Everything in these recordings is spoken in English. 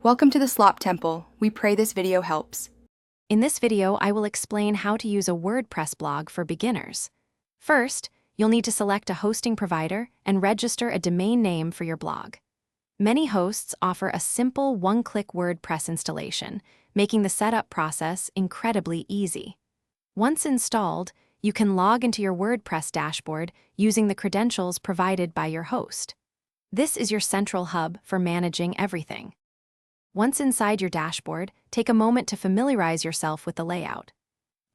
Welcome to the Slop Temple. We pray this video helps. In this video, I will explain how to use a WordPress blog for beginners. First, you'll need to select a hosting provider and register a domain name for your blog. Many hosts offer a simple one-click WordPress installation, making the setup process incredibly easy. Once installed, you can log into your WordPress dashboard using the credentials provided by your host. This is your central hub for managing everything. Once inside your dashboard, take a moment to familiarize yourself with the layout.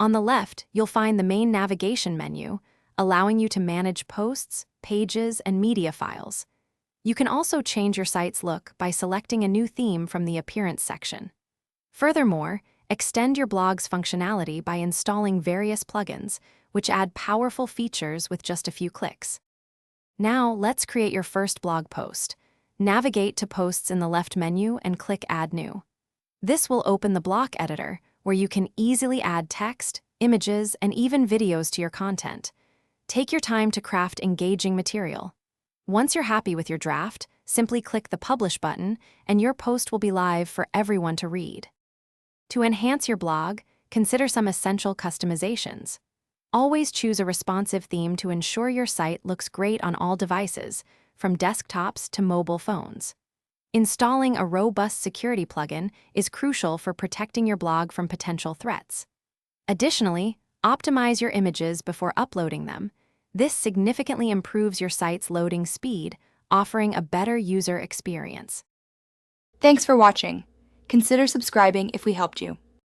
On the left, you'll find the main navigation menu, allowing you to manage posts, pages, and media files. You can also change your site's look by selecting a new theme from the Appearance section. Furthermore, extend your blog's functionality by installing various plugins, which add powerful features with just a few clicks. Now, let's create your first blog post. Navigate to Posts in the left menu and click Add New. This will open the block editor, where you can easily add text, images, and even videos to your content. Take your time to craft engaging material. Once you're happy with your draft, simply click the Publish button, and your post will be live for everyone to read. To enhance your blog, consider some essential customizations. Always choose a responsive theme to ensure your site looks great on all devices, from desktops to mobile phones. Installing a robust security plugin is crucial for protecting your blog from potential threats. Additionally, optimize your images before uploading them. This significantly improves your site's loading speed, offering a better user experience. Thanks for watching. Consider subscribing if we helped you.